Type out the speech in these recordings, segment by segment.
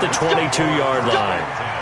the 22-yard line.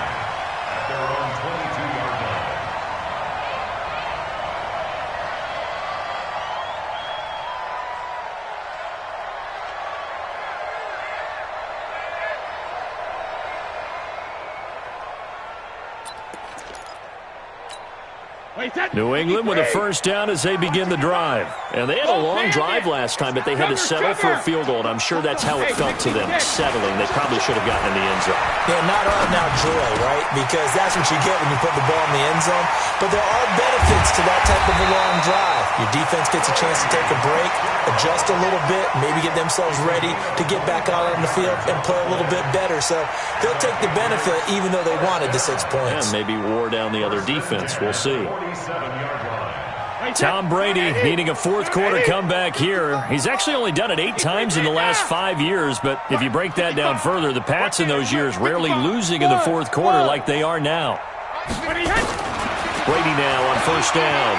New England with a first down as they begin the drive. And they had a long drive last time, but they had to settle for a field goal, and I'm sure that's how it felt to them, settling. They probably should have gotten in the end zone. Yeah, not out now joy, right? Because that's what you get when you put the ball in the end zone. But there are benefits to that type of a long drive. Your defense gets a chance to take a break, adjust a little bit, maybe get themselves ready to get back out on the field and play a little bit better. So they'll take the benefit even though they wanted the 6 points. And maybe wore down the other defense. We'll see. Tom Brady needing a fourth-quarter comeback here. He's actually only done it 8 times in the last 5 years, but if you break that down further, the Pats in those years rarely losing in the fourth quarter like they are now. Brady now on first down.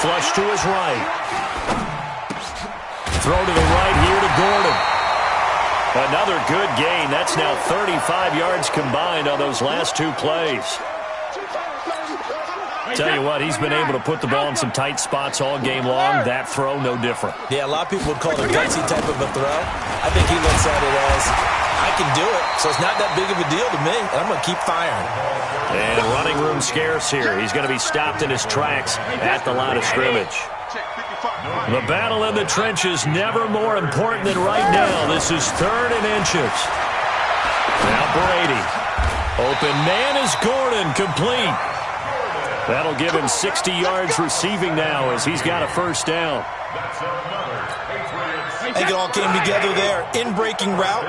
Flush to his right. Throw to the right here to Gordon. Another good gain. That's now 35 yards combined on those last 2 plays. Tell you what, he's been able to put the ball in some tight spots all game long. That throw, no different. Yeah, a lot of people would call it a gutsy type of a throw. I think he looks at it as, I can do it, so it's not that big of a deal to me, and I'm going to keep firing. And running room scarce here. He's going to be stopped in his tracks at the line of scrimmage. The battle in the trenches never more important than right now. This is 3rd and inches. Now Brady. Open man is Gordon, complete. That'll give him 60 yards receiving now as he's got a first down. I think it all came together there. In-breaking route,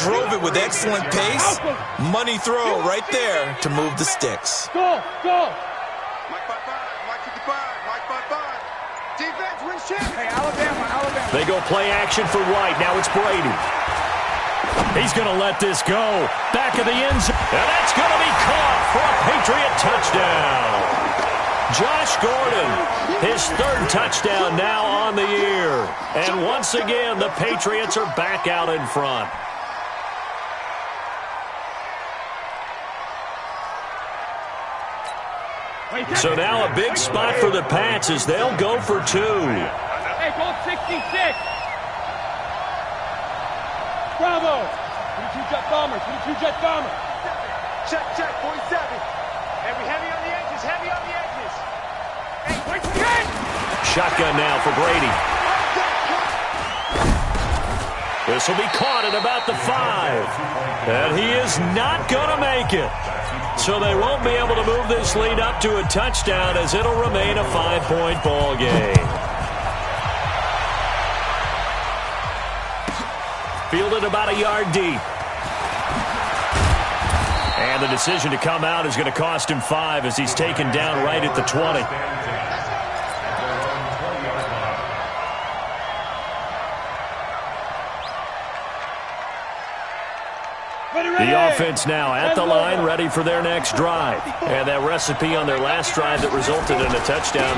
drove it with excellent pace. Money throw right there to move the sticks. Go, go. Defense wins champion. Hey, Alabama. They go play action for White. Now it's Brady. He's going to let this go. Back of the end zone. And that's going to be caught for a Patriot touchdown. Josh Gordon, his 3rd touchdown now on the year. And once again, the Patriots are back out in front. So now a big spot for the Pats as they'll go for 2. Hey, go 66. Bravo. 22 jet bomber. 22 jet bomber. Check, 47. Hey, we heavy on the edges. Heavy on the edges. Hey, wait for it. Shotgun now for Brady. This will be caught at about the 5. And he is not going to make it. So they won't be able to move this lead up to a touchdown as it'll remain a 5-point ball game. Fielded about a yard deep. And the decision to come out is going to cost him 5 as he's taken down right at the 20. The offense now at the line, ready for their next drive. And that recipe on their last drive that resulted in a touchdown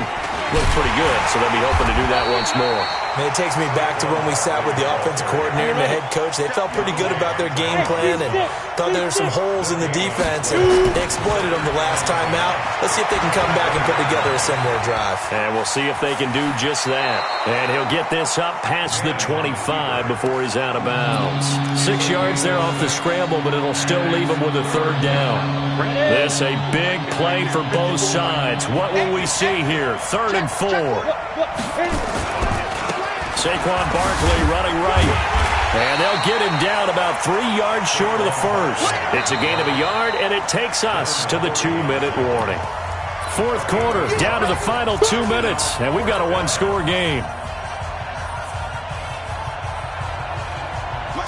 looked pretty good, so they'll be hoping to do that once more. And it takes me back to when we sat with the offensive coordinator and the head coach. They felt pretty good about their game plan and thought there were some holes in the defense, and they exploited them the last time out. Let's see if they can come back and put together a similar drive. And we'll see if they can do just that. And he'll get this up past the 25 before he's out of bounds. 6 yards there off the scramble, but it'll still leave him with a 3rd down. This a big play for both sides. What will we see here? 3rd and 4. Saquon Barkley running right. And they'll get him down about 3 yards short of the first. It's a gain of a yard, and it takes us to the 2-minute warning. 4th quarter, down to the final 2 minutes, and we've got a 1-score game.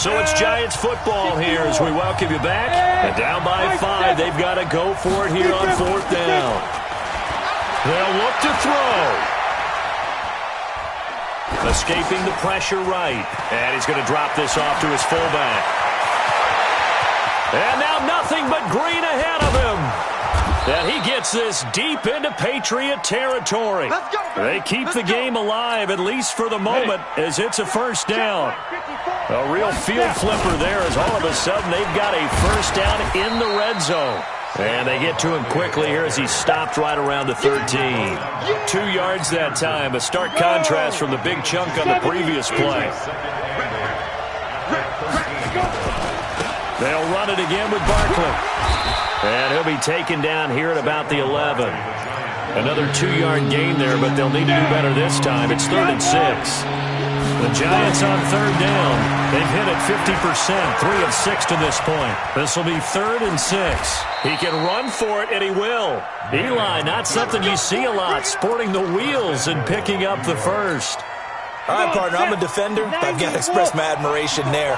So it's Giants football here as we welcome you back. And down by 5, they've got to go for it here on 4th down. They'll look to throw. Escaping the pressure right. And he's going to drop this off to his fullback. And now nothing but green ahead of him. And he gets this deep into Patriot territory. They keep the game alive, at least for the moment, as it's a first down. A real field flipper there as all of a sudden they've got a first down in the red zone. And they get to him quickly here as he stopped right around the 13. 2 yards that time, a stark contrast from the big chunk on the previous play. They'll run it again with Barkley. And he'll be taken down here at about the 11. Another 2-yard gain there, but they'll need to do better this time. It's 3rd and 6. The Giants on 3rd down. They've hit it 50%, 3 of 6 to this point. This will be 3rd and 6. He can run for it, and he will. Eli, not something you see a lot, sporting the wheels and picking up the first. All right, partner, I'm a defender, but I've got to express my admiration there.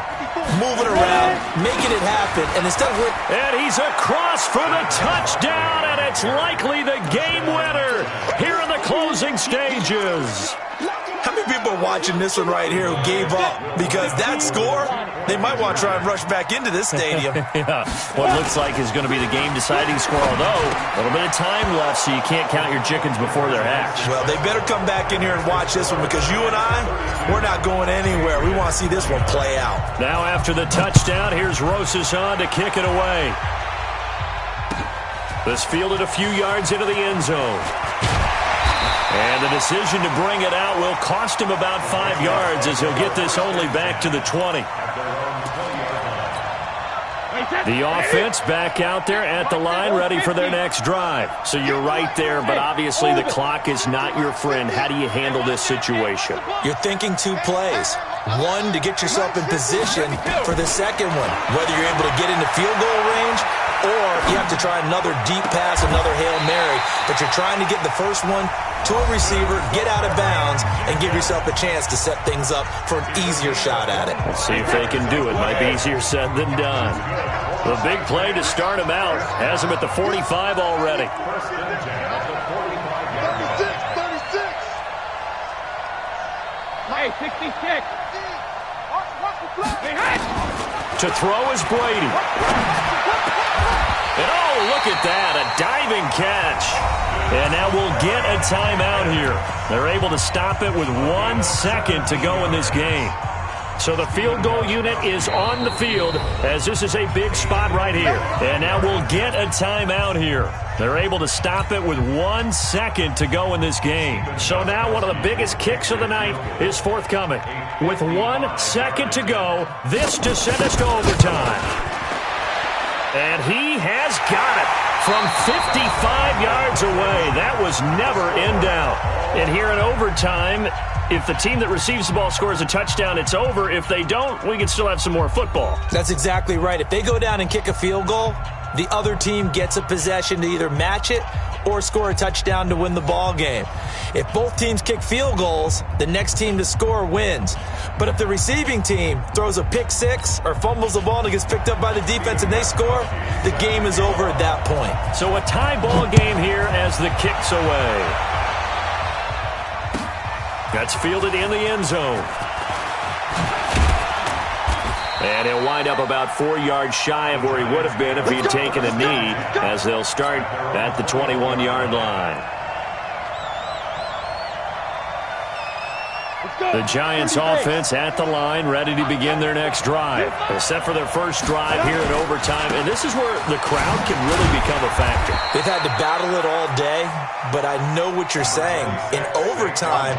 Moving around, making it happen, and instead of... And he's across for the touchdown, and it's likely the game winner here in the closing stages. How many people are watching this one right here who gave up? Because that score, they might want to try and rush back into this stadium. Yeah, what looks like is going to be the game-deciding score, although a little bit of time left, so you can't count your chickens before they're hatched. Well, they better come back in here and watch this one because you and I, we're not going anywhere. We want to see this one play out. Now after the touchdown, here's Rosas on to kick it away. This fielded a few yards into the end zone. And the decision to bring it out will cost him about 5 yards as he'll get this only back to the 20. The offense back out there at the line ready for their next drive. So you're right there, but obviously the clock is not your friend. How do you handle this situation? You're thinking 2 plays. One, to get yourself in position for the second one, whether you're able to get into field goal range or you have to try another deep pass, another Hail Mary. But you're trying to get the first one to a receiver, get out of bounds, and give yourself a chance to set things up for an easier shot at it. Let's see if they can do it. Might be easier said than done. The big play to start him out has him at the 45 already. 36. Hey, 66. To throw is Brady. And oh, look at that, a diving catch. And now we'll get a timeout here. They're able to stop it with 1 second to go in this game. So the field goal unit is on the field as this is a big spot right here. And now we'll get a timeout here. They're able to stop it with 1 second to go in this game. So now one of the biggest kicks of the night is forthcoming. With 1 second to go, this to send us to overtime. And he has got it from 55 yards away. That was never in doubt. And here in overtime, if the team that receives the ball scores a touchdown, it's over. If they don't, we can still have some more football. That's exactly right. If they go down and kick a field goal, the other team gets a possession to either match it or score a touchdown to win the ball game. If both teams kick field goals, the next team to score wins. But if the receiving team throws a pick six or fumbles the ball and it gets picked up by the defense and they score, the game is over at that point. So a tie ball game here as the kick's away. That's fielded in the end zone. And he'll wind up about 4 yards shy of where he would have been if he had taken a knee, as they'll start at the 21-yard line. The Giants offense at the line, ready to begin their next drive. They're set for their first drive here in overtime, and this is where the crowd can really become a factor. They've had to battle it all day, but I know what you're saying. In overtime,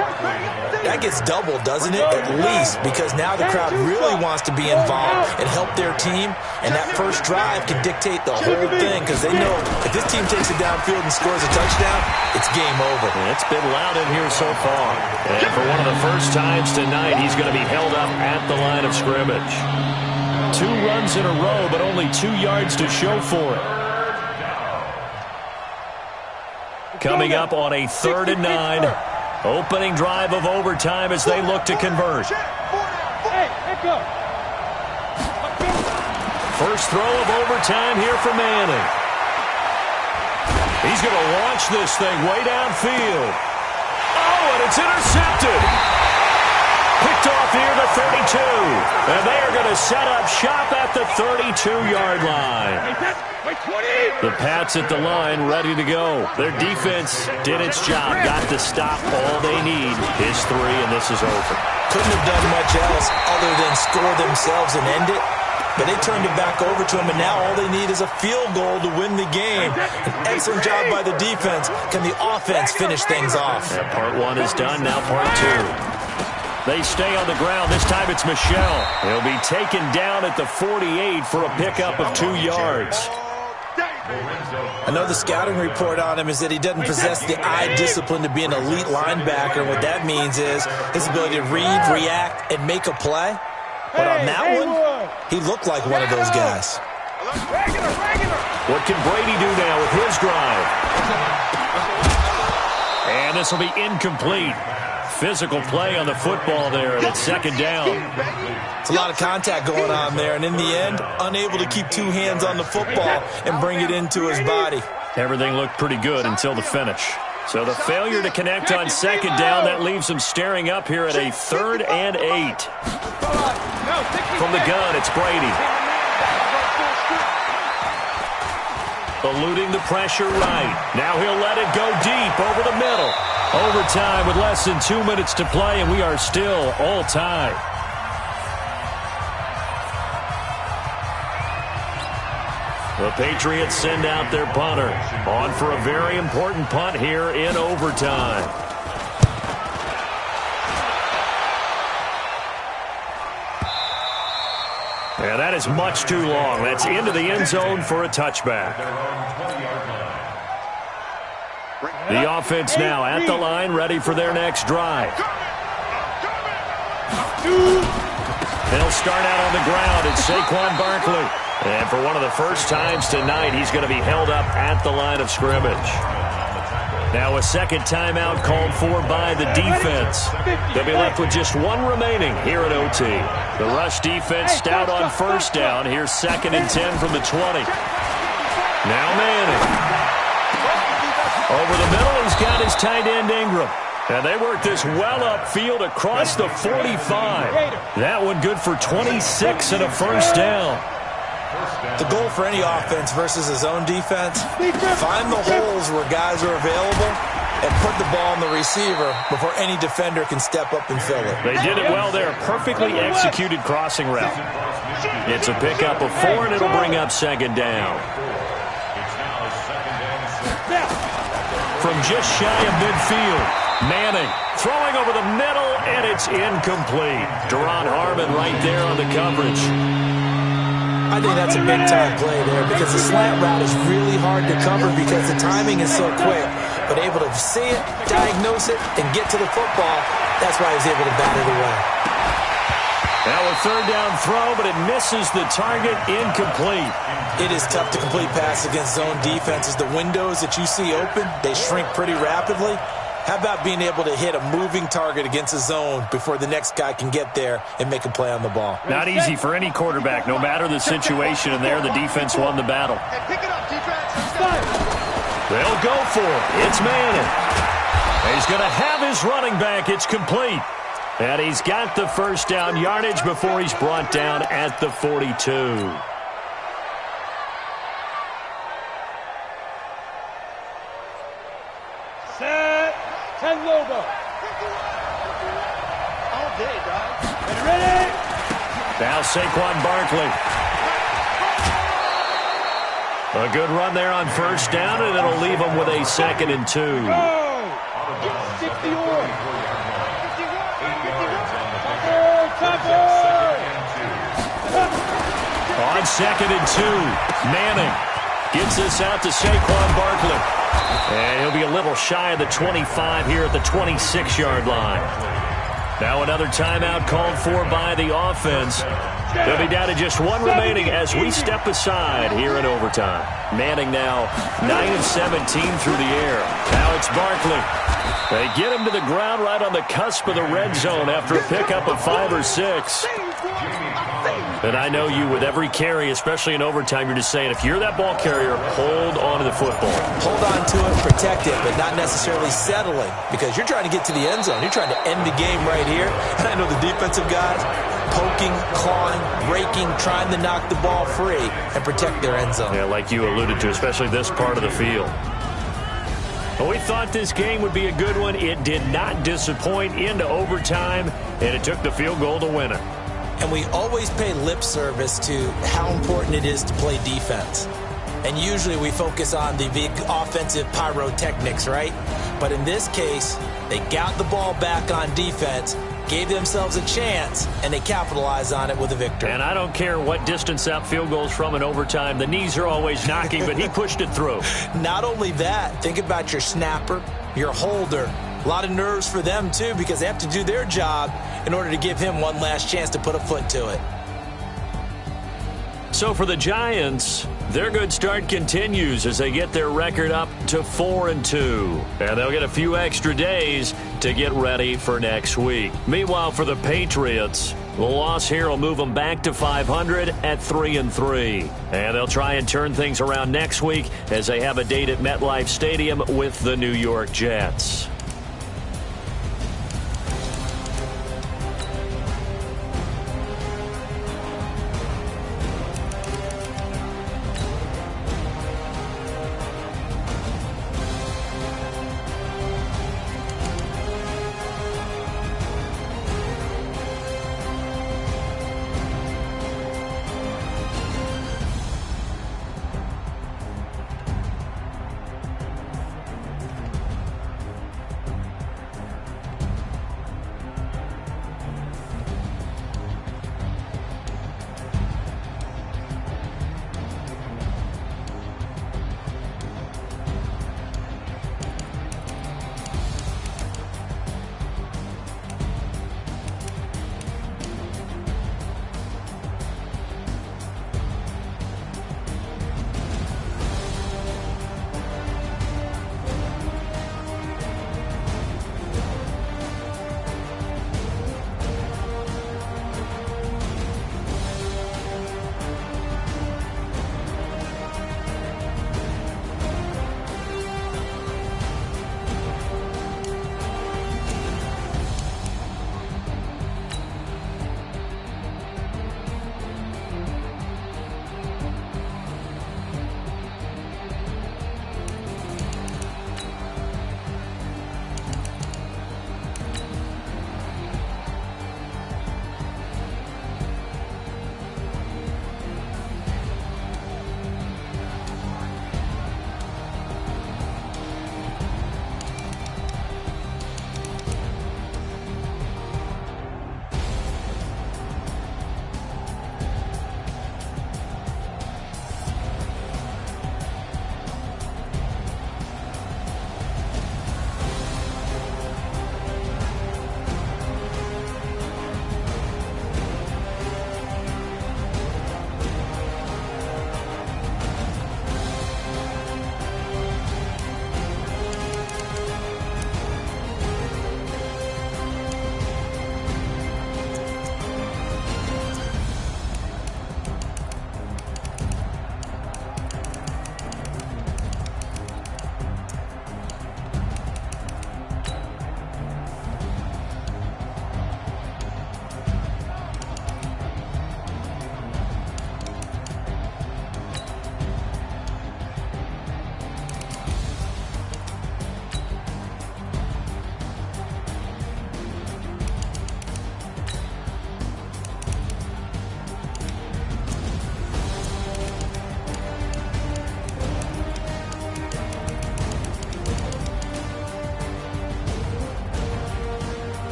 that gets doubled, doesn't it? At least, because now the crowd really wants to be involved and help their team, and that first drive can dictate the whole thing because they know if this team takes it downfield and scores a touchdown, it's game over. And it's been loud in here so far. And for one of the first times tonight, he's going to be held up at the line of scrimmage. 2 runs in a row, but only 2 yards to show for it. Coming up on a 3rd and 9. Opening drive of overtime as they look to convert. First throw of overtime here for Manning. He's going to launch this thing way downfield. Oh, and it's intercepted. Picked off near the 32. And they are going to set up shop at the 32-yard line. The Pats at the line, ready to go. Their defense did its job. Got to stop. All they need is 3, and this is over. Couldn't have done much else other than score themselves and end it. But they turned it back over to him, and now all they need is a field goal to win the game. An excellent job by the defense. Can the offense finish things off? Yeah, part 1 is done. Now part 2. They stay on the ground. This time it's Michel. He'll be taken down at the 48 for a pickup of 2 yards. I know the scouting report on him is that he doesn't possess the eye discipline to be an elite linebacker. And what that means is his ability to read, react, and make a play. But on that one, he looked like one of those guys. What can Brady do now with his drive? And this will be incomplete. Physical play on the football there, and it's second down. It's a lot of contact going on there, and in the end, unable to keep 2 hands on the football and bring it into his body. Everything looked pretty good until the finish. So the failure to connect on second down, that leaves them staring up here at a 3rd and 8. From the gun, it's Brady. Eluding the pressure right. Now he'll let it go deep over the middle. Overtime with less than 2 minutes to play, and we are still all tied. The Patriots send out their punter. On for a very important punt here in overtime. And that is much too long. That's into the end zone for a touchback. The offense now at the line, ready for their next drive. They'll start out on the ground. It's Saquon Barkley. And for one of the first times tonight, he's going to be held up at the line of scrimmage. Now a second timeout called for by the defense. They'll be left with just 1 remaining here at OT. The rush defense stout on first down. Here's 2nd and 10 from the 20. Now Manning. Over the middle, he's got his tight end Ingram. And they work this well upfield across the 45. That one good for 26 and a first down. The goal for any offense versus his own defense, find the holes where guys are available and put the ball on the receiver before any defender can step up and fill it. They did it well there. Perfectly executed crossing route. It's a pickup of 4, and it'll bring up second down. From just shy of midfield, Manning throwing over the middle, and it's incomplete. Deron Harmon right there on the coverage. I think that's a big-time play there because the slant route is really hard to cover because the timing is so quick. But able to see it, diagnose it, and get to the football, that's why he was able to bat it away. Now a 3rd down throw, but it misses the target, incomplete. It is tough to complete pass against zone defenses. The windows that you see open, they shrink pretty rapidly. How about being able to hit a moving target against a zone before the next guy can get there and make a play on the ball? Not easy for any quarterback, no matter the situation, and there the defense won the battle. They'll go for it. It's Manning. He's going to have his running back. It's complete. And he's got the first down yardage before he's brought down at the 42. Set. 10 logo. All day, guys. Ready? Now Saquon Barkley. A good run there on first down, and it'll leave him with a 2nd and 2. Go. 60 or. On 2nd and 2, Manning gets this out to Saquon Barkley. And he'll be a little shy of the 25 here at the 26-yard line. Now another timeout called for by the offense. They'll be down to just 1 remaining as we step aside here in overtime. Manning now 9 of 17 through the air. Now it's Barkley. They get him to the ground right on the cusp of the red zone after a pickup of 5 or 6. And I know you, with every carry, especially in overtime, you're just saying, if you're that ball carrier, hold on to the football. Hold on to it, protect it, but not necessarily settling, because you're trying to get to the end zone. You're trying to end the game right here. And I know the defensive guys poking, clawing, breaking, trying to knock the ball free and protect their end zone. Yeah, like you alluded to, especially this part of the field. Well, we thought this game would be a good one. It did not disappoint into overtime, and it took the field goal to win it. And we always pay lip service to how important it is to play defense. And usually we focus on the big offensive pyrotechnics, right? But in this case, they got the ball back on defense, gave themselves a chance, and they capitalized on it with a victory. And I don't care what distance that field goes from in overtime. The knees are always knocking, but he pushed it through. Not only that, think about your snapper, your holder. A lot of nerves for them, too, because they have to do their job in order to give him one last chance to put a foot to it. So for the Giants, their good start continues as they get their record up to 4-2. And they'll get a few extra days to get ready for next week. Meanwhile, for the Patriots, the loss here will move them back to 500 at 3-3. And they'll try and turn things around next week as they have a date at MetLife Stadium with the New York Jets.